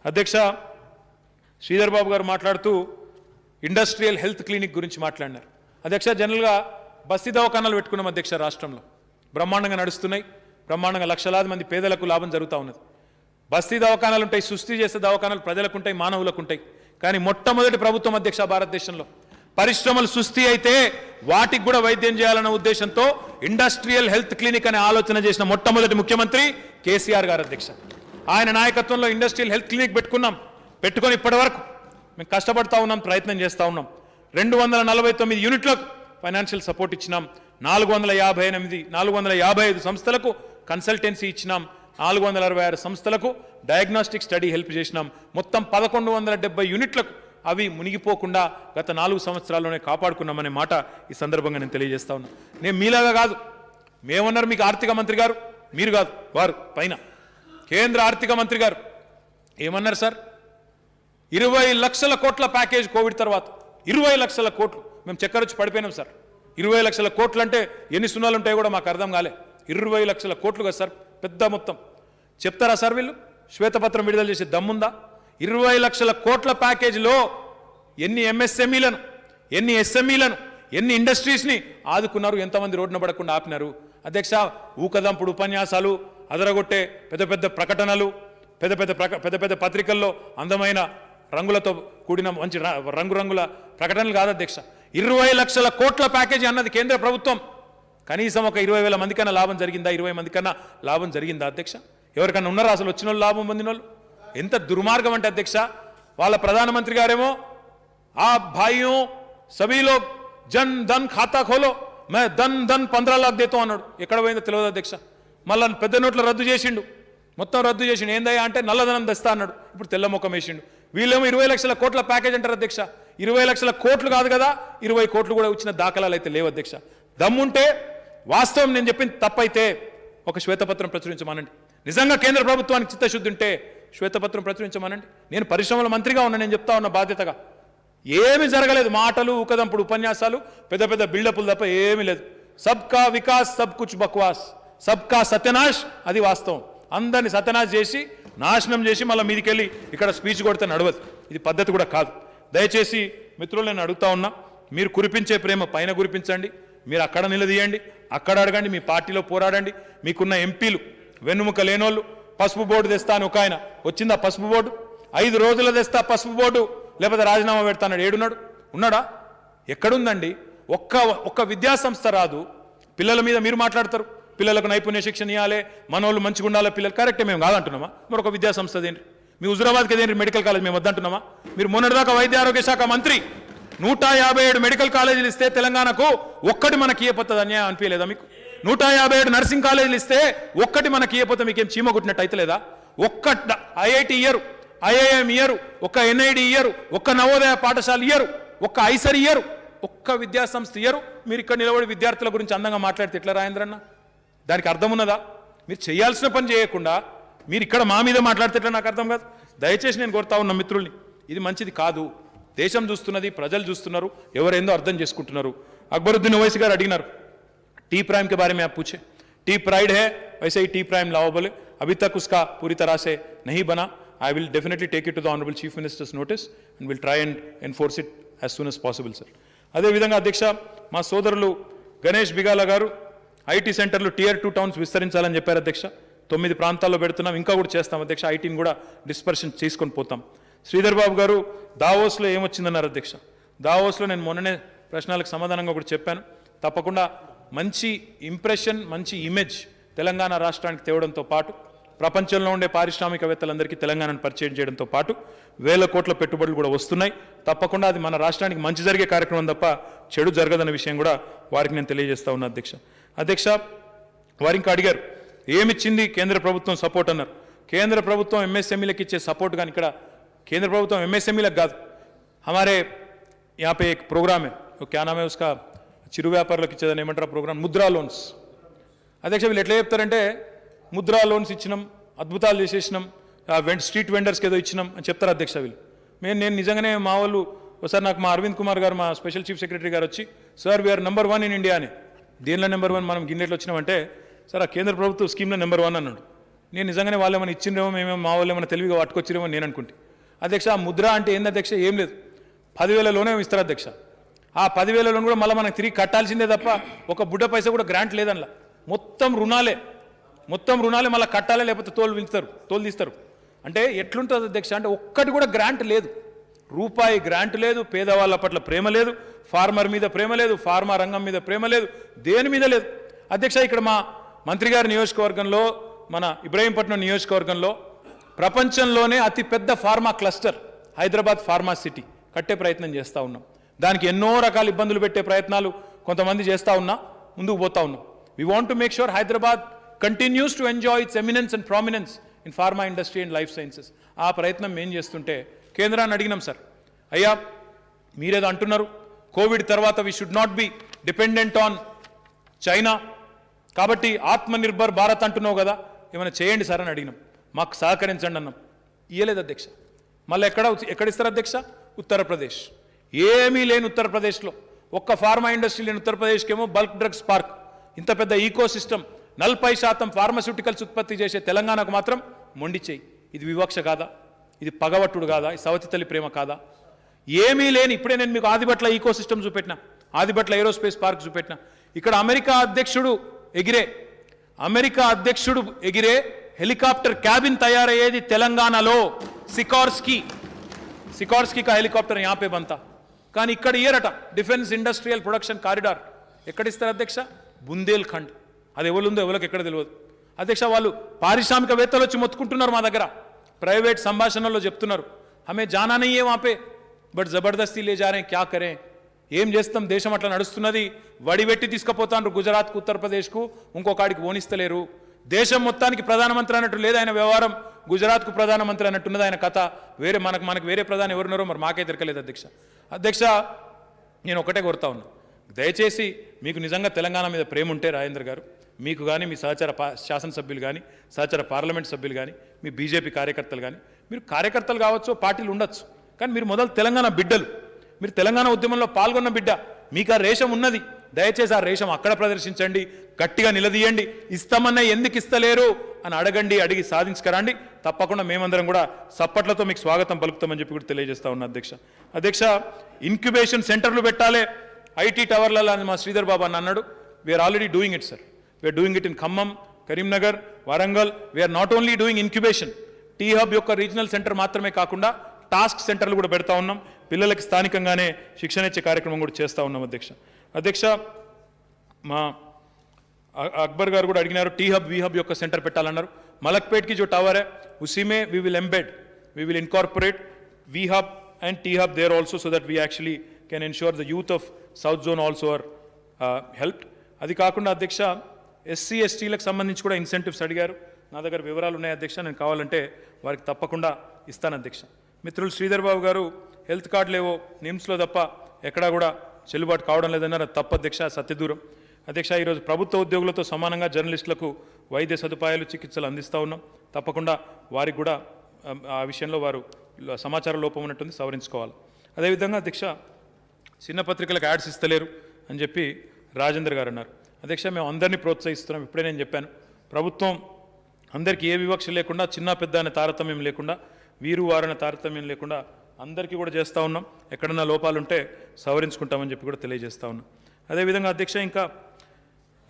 అధ్యక్ష శ్రీధర్ బాబు గారు మాట్లాడుతూ ఇండస్ట్రియల్ హెల్త్ క్లినిక్ గురించి మాట్లాడినారు. అధ్యక్ష జనరల్గా బస్తీ దవాఖానాలు పెట్టుకున్నాం అధ్యక్ష, రాష్ట్రంలో బ్రహ్మాండంగా నడుస్తున్నాయి, బ్రహ్మాండంగా లక్షలాది మంది పేదలకు లాభం జరుగుతూ ఉన్నది. బస్తీ దవాఖానాలు ఉంటాయి, సుస్థి చేసే దవాఖానాలు ప్రజలకు ఉంటాయి, మానవులకు ఉంటాయి. కానీ మొట్టమొదటి ప్రభుత్వం అధ్యక్ష భారతదేశంలో పరిశ్రమలు సుస్థి అయితే వాటికి కూడా వైద్యం చేయాలన్న ఉద్దేశంతో ఇండస్ట్రియల్ హెల్త్ క్లినిక్ అనే ఆలోచన చేసిన మొట్టమొదటి ముఖ్యమంత్రి కేసీఆర్ గారు అధ్యక్ష. ఆయన నాయకత్వంలో ఇండస్ట్రియల్ హెల్త్ క్లినిక్ పెట్టుకొని ఇప్పటి వరకు మేము కష్టపడతా ఉన్నాం, ప్రయత్నం చేస్తూ ఉన్నాం. 249 యూనిట్లకు ఫైనాన్షియల్ సపోర్ట్ ఇచ్చినాం. 455 సంస్థలకు కన్సల్టెన్సీ ఇచ్చినాం. 466 సంస్థలకు డయాగ్నోస్టిక్ స్టడీ హెల్ప్ చేసినాం. మొత్తం 1170 యూనిట్లకు అవి మునిగిపోకుండా గత 4 సంవత్సరాల్లోనే కాపాడుకున్నామనే మాట ఈ సందర్భంగా నేను తెలియజేస్తా ఉన్నా. నేను మీలాగా కాదు, మేమన్నారు మీకు ఆర్థిక మంత్రి గారు, మీరు కాదు, వారు పైన కేంద్ర ఆర్థిక మంత్రి గారు ఏమన్నారు సార్? 20 లక్షల కోట్ల ప్యాకేజ్ కోవిడ్ తర్వాత 20 లక్షల కోట్లు మేము చక్కెర వచ్చి పడిపోయినాం సార్. 20 లక్షల కోట్లు అంటే ఎన్ని సున్నాలు ఉంటాయో కూడా మాకు అర్థం కాలే. 20 లక్షల కోట్లు కదా సార్, పెద్ద మొత్తం. చెప్తారా సార్ వీళ్ళు? శ్వేతపత్రం విడుదల చేసే దమ్ముందా? 20 లక్షల కోట్ల ప్యాకేజీలో ఎన్ని ఎంఎస్ఎంఈలను, ఎన్ని ఎస్ఎంఈలను, ఎన్ని ఇండస్ట్రీస్ని ఆదుకున్నారు, ఎంతమంది రోడ్డున పడకుండా ఆపినారు? అధ్యక్ష ఊకదంపుడు ఉపన్యాసాలు, అదరగొట్టే పెద్ద పెద్ద ప్రకటనలు, పెద్ద పెద్ద పత్రికల్లో అందమైన రంగులతో కూడిన మంచి రంగురంగుల ప్రకటనలు కాదు అధ్యక్ష. 20 లక్షల కోట్ల ప్యాకేజీ అన్నది కేంద్ర ప్రభుత్వం. కనీసం ఒక 20,000 మందికన్నా లాభం జరిగిందా? 20 మందికన్నా లాభం జరిగిందా అధ్యక్ష? ఎవరికన్నా ఉన్నారా అసలు వచ్చిన వాళ్ళు, లాభం పొందిన వాళ్ళు? ఎంత దుర్మార్గం అంటే అధ్యక్ష, వాళ్ళ ప్రధానమంత్రి గారేమో ఆ భాయియో సభీ లోగ్ జన్ ధన్ ఖాతా ఖోలో మే ధన్ 15 లాఖ్ దేతో అన్నాడు. ఎక్కడ పోయిందో తెలియదు అధ్యక్ష. మళ్ళీ పెద్ద నోట్లు రద్దు చేసిండు, మొత్తం రద్దు చేసిండు. ఏందయ్యా అంటే నల్లధనం తెస్తా అన్నాడు, ఇప్పుడు తెల్ల ముఖం వేసిండు. వీళ్ళేమో 20 లక్షల కోట్ల ప్యాకేజ్ అంటారు అధ్యక్ష. 20 లక్షల కోట్లు కాదు కదా, 20 కోట్లు కూడా వచ్చిన దాఖలాలు అయితే లేవు అధ్యక్ష. దమ్ముంటే వాస్తవం నేను చెప్పింది తప్పైతే ఒక శ్వేతపత్రం ప్రచురించమనండి. నిజంగా కేంద్ర ప్రభుత్వానికి చిత్తశుద్ధి ఉంటే శ్వేతపత్రం ప్రచురించమనండి. నేను పరిశ్రమల మంత్రిగా ఉన్నా, నేను చెప్తా ఉన్న బాధ్యతగా. ఏమీ జరగలేదు, మాటలు, ఊకదంపుడు ఉపన్యాసాలు, పెద్ద పెద్ద బిల్డప్లు తప్ప ఏమీ లేదు. సబ్కా వికాస్ సబ్ కుచ్ బక్వాస్, సబ్కా సత్యనాశ్ అది వాస్తవం. అందరినీ సత్యనాశ్ చేసి నాశనం చేసి మళ్ళీ మీదికెళ్ళి ఇక్కడ స్పీచ్ కొడితే నడవదు, ఇది పద్ధతి కూడా కాదు. దయచేసి మిత్రులు నేను అడుగుతా ఉన్నా, మీరు కురిపించే ప్రేమ పైన కురిపించండి, మీరు అక్కడ నిలదీయండి, అక్కడ అడగండి, మీ పార్టీలో పోరాడండి. మీకున్న ఎంపీలు వెన్నుముక లేనోళ్ళు పసుపు బోర్డు తెస్తా అని ఒక ఆయన వచ్చిందా? పసుపు బోర్డు 5 రోజులు తెస్తా పసుపు బోర్డు, లేకపోతే రాజీనామా పెడతాడు. ఏడున్నాడు? ఉన్నాడా? ఎక్కడుందండి? ఒక్క విద్యాసంస్థ రాదు. పిల్లల మీద మీరు మాట్లాడతారు, పిల్లలకు నైపుణ్య శిక్షణ ఇవ్వాలి, మనోళ్ళు మంచిగా ఉండాలి పిల్లలు. కరెక్టే, మేము కాదంటున్నామా? మరి ఒక విద్యాసంస్థ దేంటి? మీ హుజురాబాద్కి దేంటి మెడికల్ కాలేజ్ మేము వద్దంటున్నామా? మీరు మొన్నటిదాకా వైద్య ఆరోగ్య శాఖ మంత్రి 157 మెడికల్ కాలేజీలు ఇస్తే తెలంగాణకు ఒక్కటి మనకి ఇయ్యపోతుంది అన్యాయం అనిపించలేదా మీకు? 157 నర్సింగ్ కాలేజీలు ఇస్తే ఒక్కటి మనకి ఇయ్యపోతే మీకేం చీమ కొట్టినట్టు అయితే లేదా? ఒక్క ఐఐటి ఇయ్యరు, ఐఐఎం ఇయ్యరు, ఒక్క ఎన్ఐడి ఇయ్యరు, ఒక్క నవోదయ పాఠశాల ఇయ్యరు, ఒక్క ఐసర్ ఇయ్యరు, ఒక్క విద్యాసంస్థ ఇయ్యరు. మీరు ఇక్కడ నిలబడి విద్యార్థుల గురించి అందంగా మాట్లాడితే ఎట్లా రాజేంద్రన్న? దానికి అర్థం ఉన్నదా? మీరు చేయాల్సిన పని చేయకుండా మీరు ఇక్కడ మా మీద మాట్లాడితే నాకు అర్థం కాదు. దయచేసి నేను కోరుతా ఉన్న మిత్రుల్ని, ఇది మంచిది కాదు. దేశం చూస్తున్నది, ప్రజలు చూస్తున్నారు, ఎవరేందో అర్థం చేసుకుంటున్నారు. అక్బరుద్దీన్ ఓవైసీ గారు అడిగినారు टी प्राइम के बारे में आप पूछे. टी प्राइड है, वैसे ही टी प्राइम लाओबल है. अभी तक उसका पूरी तरह से नहीं बना. I will definitely take it to the Honorable Chief Minister's notice and will try and enforce it as soon as possible, sir. అదే విధంగా అధ్యక్ష మా సోదరులు గణేష్ బిగాల గారు ఐటీ సెంటర్లు Tier 2 టౌన్స్ విస్తరించాలని చెప్పారు అధ్యక్ష. 9 ప్రాంతాల్లో పెడుతున్నాం, ఇంకా కూడా చేస్తాం అధ్యక్ష. ఐటీని కూడా డిస్పర్షన్ చేసుకొని పోతాం. శ్రీధర్ బాబు గారు దావోస్లో ఏమొచ్చిందన్నారు అధ్యక్ష. దావోస్లో నేను మొన్ననే ప్రశ్నలకు సమాధానంగా కూడా చెప్పాను. తప్పకుండా మంచి ఇంప్రెషన్, మంచి ఇమేజ్ తెలంగాణ రాష్ట్రానికి తేవడంతో పాటు ప్రపంచంలో ఉండే పారిశ్రామికవేత్తలందరికీ తెలంగాణను పరిచయం చేయడంతో పాటు 1000 కోట్ల పెట్టుబడులు కూడా వస్తున్నాయి. తప్పకుండా అది మన రాష్ట్రానికి మంచి జరిగే కార్యక్రమం తప్ప చెడు జరగదన్న విషయం కూడా వారికి నేను తెలియజేస్తా ఉన్నా అధ్యక్ష. వారు ఇంకా అడిగారు ఏమిచ్చింది కేంద్ర ప్రభుత్వం సపోర్ట్ అన్నారు. కేంద్ర ప్రభుత్వం ఎంఎస్ఎంఈలకు ఇచ్చే సపోర్ట్ కానీ ఇక్కడ కేంద్ర ప్రభుత్వం ఎంఎస్ఎంఈలకు కాదు. हमारे यहाँ पे एक प्रोग्राम है, वो क्या नाम है उसका, చిరు వ్యాపారులకు ఇచ్చేదని ఏమంటారు ప్రోగ్రామ్, ముద్రా లోన్స్. అధ్యక్ష వీళ్ళు ఎట్లా చెప్తారంటే ముద్రా లోన్స్ ఇచ్చినాం, అద్భుతాలు చేసేసినాం, స్ట్రీట్ వెండర్స్కి ఏదో ఇచ్చినాం అని చెప్తారు అధ్యక్ష వీళ్ళు. నేను నిజంగానే మా వాళ్ళు ఒకసారి నాకు మా అరవింద్ కుమార్ గారు, మా స్పెషల్ చీఫ్ సెక్రటరీ గారు వచ్చి, sir we are number 1 in India అని. దేనిలో నెంబర్ 1? మనం గిన్నెట్లు వచ్చినామంటే, సార్ ఆ కేంద్ర ప్రభుత్వ స్కీమ్లో నెంబర్ 1 అన్నాడు. నేను నిజంగానే వాళ్ళు ఏమైనా ఇచ్చినేమో మేమేమో మా వాళ్ళు ఏమైనా తెలివిగా పట్టుకొచ్చిరేమో నేను అనుకుంటే అధ్యక్ష ఆ ముద్ర అంటే ఏంది అధ్యక్ష ఏం లేదు 10,000 లోనే ఇస్తారు అధ్యక్ష ఆ 10,000 లోన్ కూడా మళ్ళీ మనకు తిరిగి కట్టాల్సిందే తప్ప ఒక బుడ్డ పైసా కూడా గ్రాంట్ లేదనలా మొత్తం రుణాలే మళ్ళీ కట్టాలే లేకపోతే తోలు తీస్తారు అంటే ఎట్లుంటుంది అధ్యక్ష అంటే ఒక్కటి కూడా గ్రాంట్ లేదు రూపాయి గ్రాంట్ లేదు పేదవాళ్ళ పట్ల ప్రేమ లేదు ఫార్మర్ మీద ప్రేమ లేదు ఫార్మా రంగం మీద ప్రేమ లేదు దేని మీద లేదు అధ్యక్ష ఇక్కడ మా మంత్రి గారి నియోజకవర్గంలో మన ఇబ్రహీంపట్నం నియోజకవర్గంలో ప్రపంచంలోనే అతిపెద్ద pharma cluster Hyderabad pharma city కట్టే ప్రయత్నం చేస్తూ ఉన్నాం దానికి ఎన్నో రకాల ఇబ్బందులు పెట్టే ప్రయత్నాలు కొంతమంది చేస్తూ ఉన్నా ముందుకు పోతా ఉన్నాం we want to make sure Hyderabad continues to enjoy it's eminence and prominence in pharma industry and life sciences ఆ ప్రయత్నం మేము చేస్తుంటే కేంద్రాన్ని అడిగినాం సార్ అయ్యా మీరేదో అంటున్నారు కోవిడ్ తర్వాత we should not be dependent on China కాబట్టి ఆత్మనిర్భర్ భారత్ అంటున్నావు కదా ఏమైనా చేయండి సార్ అని అడిగినాం మాకు సహకరించండి అన్నాం ఇయ్యలేదు అధ్యక్ష మళ్ళీ ఎక్కడిస్తారు అధ్యక్ష ఉత్తరప్రదేశ్ ఏమీ లేని ఉత్తరప్రదేశ్లో ఒక్క ఫార్మా ఇండస్ట్రీ లేని ఉత్తరప్రదేశ్కేమో బల్క్ డ్రగ్స్ పార్క్ ఇంత పెద్ద ఈకో సిస్టమ్ 40% ఫార్మాస్యూటికల్స్ ఉత్పత్తి చేసే తెలంగాణకు మాత్రం మొండి చేయి ఇది వివక్ష కాదా ఇది పగవట్టుడు కాదా ఈ సవతి తల్లి ప్రేమ కాదా ఏమీ లేని ఇప్పుడే నేను మీకు ఆదిబట్ల ఈకో సిస్టమ్ చూపెట్టిన ఆదిబట్ల ఏరోస్పేస్ పార్క్ చూపెట్టిన ఇక్కడ అమెరికా అధ్యక్షుడు ఎగిరే హెలికాప్టర్ క్యాబిన్ తయారయ్యేది తెలంగాణలో सिकॉर्स्की का हेलीकॉप्टर यहाँ पे बनता కానీ ఇక్కడ ఇయరట డిఫెన్స్ ఇండస్ట్రియల్ ప్రొడక్షన్ కారిడార్ ఎక్కడిస్తారు అధ్యక్ష బుందేల్ఖండ్ అది ఎవరుందో ఎవరికి ఎక్కడ తెలియదు అధ్యక్ష వాళ్ళు పారిశ్రామికవేత్తలు వచ్చి మొత్తుకుంటున్నారు మా దగ్గర ప్రైవేట్ సంభాషణలో చెప్తున్నారు హమే జానా నహీ హై వహాं पे బట్ జబర్దస్తి లే జా రहे हैं क्या करें ఏం చేస్తాం దేశం అట్లా నడుస్తున్నది వడివెట్టి తీసుకుపోతాండ్రు గుజరాత్కు ఉత్తరప్రదేశ్కు ఇంకొకడికి ఓనిస్తలేరు దేశం మొత్తానికి ప్రధానమంత్రి అన్నట్టు లేదు ఆయన వ్యవహారం గుజరాత్కు ప్రధానమంత్రి అన్నట్టున్నది ఆయన కథ వేరే మనకు వేరే ప్రధాని ఎవరున్నారో మరి మాకే దొరకలేదు అధ్యక్ష నేను ఒకటే కోరుతా ఉన్నా దయచేసి మీకు నిజంగా తెలంగాణ మీద ప్రేమ ఉంటే రాజేంద్ర గారు మీకు కానీ మీ సహచర శాసనసభ్యులు కానీ సహచర పార్లమెంట్ సభ్యులు కానీ మీ బీజేపీ కార్యకర్తలు కానీ మీరు కార్యకర్తలు కావచ్చు పార్టీలు ఉండొచ్చు కానీ మీరు మొదలు తెలంగాణ బిడ్డలు మీరు తెలంగాణ ఉద్యమంలో పాల్గొన్న బిడ్డ మీకు ఆ రేషం ఉన్నది దయచేసి ఆ రేషం అక్కడ ప్రదర్శించండి గట్టిగా నిలదీయండి ఇస్తామన్నా ఎందుకు ఇస్తలేరు అని అడిగి సాధించుకరండి తప్పకుండా మేమందరం కూడా సప్పట్లతో మీకు స్వాగతం పలుకుతామని చెప్పి కూడా తెలియజేస్తా ఉన్నా అధ్యక్ష ఇన్క్యుబేషన్ సెంటర్లు పెట్టాలి ఐటీ టవర్లలో అని మా శ్రీధర్ బాబు అని అన్నాడు we are already doing it sir we are doing it in Khammam Karimnagar Warangal we are not only doing incubation T Hub యొక్క రీజనల్ సెంటర్ మాత్రమే కాకుండా టాస్క్ సెంటర్లు కూడా పెడతా ఉన్నాం పిల్లలకి స్థానికంగానే శిక్షణ ఇచ్చే కార్యక్రమం కూడా చేస్తూ ఉన్నాం అధ్యక్ష మా అక్బర్ గారు కూడా అడిగినారు టీ హబ్ वी हब యొక్క సెంటర్ పెట్టాలన్నారు మలక్పేట్కి जो टावर है उसी में we will incorporate V Hub and T Hub there also so that we actually can ensure the youth of south zone also are helped అది కాకుండా అధ్యక్ష ఎస్సీ ఎస్టీలకు సంబంధించి కూడా ఇన్సెంటివ్స్ అడిగారు నా దగ్గర వివరాలు ఉన్నాయి అధ్యక్ష నేను కావాలంటే వారికి తప్పకుండా ఇస్తాను అధ్యక్ష మిత్రులు శ్రీధర్ బాబు గారు హెల్త్ కార్డు లేవో నిమ్స్లో తప్ప ఎక్కడా కూడా చెల్లుబాటు కావడం లేదన్నారు తప్ప అధ్యక్ష సత్యదూరం అధ్యక్ష ఈరోజు ప్రభుత్వ ఉద్యోగులతో సమానంగా జర్నలిస్టులకు వైద్య సదుపాయాలు చికిత్సలు అందిస్తూ ఉన్నాం తప్పకుండా వారికి కూడా ఆ విషయంలో వారు సమాచార లోపం ఉన్నట్టుంది సవరించుకోవాలి అదేవిధంగా అధ్యక్ష చిన్న పత్రికలకు యాడ్స్ ఇస్తలేరు అని చెప్పి రాజేంద్ర గారు అన్నారు అధ్యక్ష మేము అందరినీ ప్రోత్సహిస్తున్నాం ఇప్పుడే నేను చెప్పాను ప్రభుత్వం అందరికీ ఏ వివక్ష లేకుండా చిన్న పెద్ద అనే తారతమ్యం లేకుండా వీరు వారనే తారతమ్యం లేకుండా అందరికీ కూడా చేస్తూ ఉన్నాం ఎక్కడన్నా లోపాలు ఉంటే సవరించుకుంటామని చెప్పి కూడా తెలియజేస్తూ ఉన్నాం అదేవిధంగా అధ్యక్ష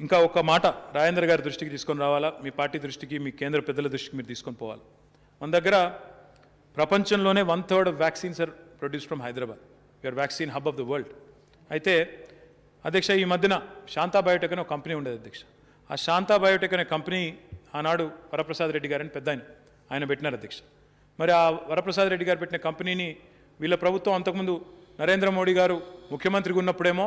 ఇంకా ఒక మాట రాజేంద్ర గారి దృష్టికి తీసుకొని రావాలా మీ పార్టీ దృష్టికి మీ కేంద్ర పెద్దల దృష్టికి మీరు తీసుకొని పోవాలి మన దగ్గర ప్రపంచంలోనే 1/3 of vaccines are produce from Hyderabad you are vaccine hub of the world అయితే అధ్యక్ష ఈ మధ్యన శాంతా బయోటెక్ అనే ఒక కంపెనీ ఉండేది అధ్యక్ష ఆ శాంతా బయోటెక్ అనే కంపెనీ ఆనాడు వరప్రసాద్ రెడ్డి గారని పెద్ద ఆయన పెట్టినారు అధ్యక్ష మరి ఆ వరప్రసాద్ రెడ్డి గారు పెట్టిన కంపెనీని వీళ్ళ ప్రభుత్వం అంతకుముందు నరేంద్ర మోడీ గారు ముఖ్యమంత్రిగా ఉన్నప్పుడేమో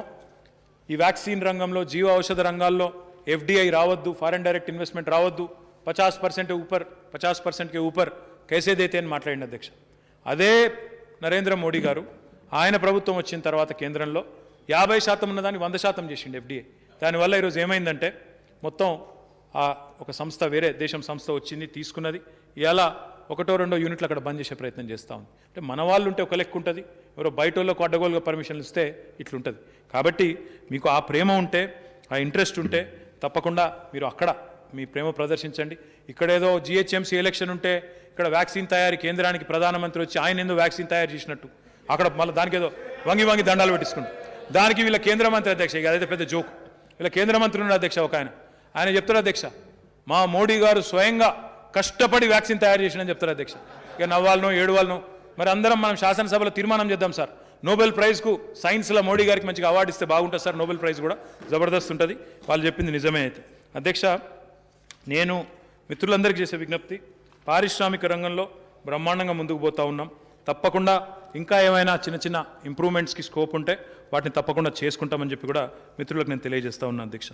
ఈ వ్యాక్సిన్ రంగంలో జీవ ఔషధ రంగాల్లో ఎఫ్డిఐ రావద్దు ఫారెన్ డైరెక్ట్ ఇన్వెస్ట్మెంట్ రావద్దు 50% के ऊपर कैसे देते అని మాట్లాడిన అధ్యక్ష అదే నరేంద్ర మోడీ గారు ఆయన ప్రభుత్వం వచ్చిన తర్వాత కేంద్రంలో 50% ఉన్నదాన్ని 100% చేసిండు ఎఫ్డిఐ దానివల్ల ఈరోజు ఏమైందంటే మొత్తం ఒక సంస్థ వేరే దేశం సంస్థ వచ్చింది తీసుకున్నది ఇలా 1-2 యూనిట్లు అక్కడ బంద్ చేసే ప్రయత్నం చేస్తూ ఉంది అంటే మన వాళ్ళు ఉంటే ఒక లెక్క ఉంటుంది ఎవరో బయట వాళ్ళకు అడ్డగోలుగా పర్మిషన్లు ఇస్తే ఇట్లుంటుంది కాబట్టి మీకు ఆ ప్రేమ ఉంటే ఆ ఇంట్రెస్ట్ ఉంటే తప్పకుండా మీరు అక్కడ మీ ప్రేమ ప్రదర్శించండి. ఇక్కడేదో జిహెచ్ఎంసీ ఎలక్షన్ ఉంటే ఇక్కడ వ్యాక్సిన్ తయారీ కేంద్రానికి ప్రధానమంత్రి వచ్చి ఆయన ఎందుకు వ్యాక్సిన్ తయారు చేసినట్టు అక్కడ మళ్ళీ దానికి ఏదో వంగి దండాలు పెట్టించుకుంటాం. దానికి వీళ్ళ కేంద్ర మంత్రి అధ్యక్ష, ఇక అదైతే పెద్ద జోక్. వీళ్ళ కేంద్ర మంత్రి ఉన్నాడు అధ్యక్ష, ఒక ఆయన చెప్తారు అధ్యక్ష, మా మోడీ గారు స్వయంగా కష్టపడి వ్యాక్సిన్ తయారు చేసినని చెప్తారు అధ్యక్ష. ఇక నవ్వాలనో ఏడువాలనో మరి అందరం మనం శాసనసభలో తీర్మానం చేద్దాం సార్, నోబెల్ ప్రైజ్కు సైన్స్లో మోడీ గారికి మంచిగా అవార్డు ఇస్తే బాగుంటుంది సార్, నోబెల్ ప్రైజ్ కూడా జబర్దస్త్ ఉంటుంది. వాళ్ళు చెప్పింది నిజమే. అయితే అధ్యక్ష, నేను మిత్రులందరికీ చేసే విజ్ఞప్తి, పారిశ్రామిక రంగంలో బ్రహ్మాండంగా ముందుకు పోతా ఉన్నాం. తప్పకుండా ఇంకా ఏమైనా చిన్న ఇంప్రూవ్మెంట్స్కి స్కోప్ ఉంటే వాటిని తప్పకుండా చేసుకుంటామని చెప్పి కూడా మిత్రులకు నేను తెలియజేస్తా ఉన్నాను అధ్యక్ష.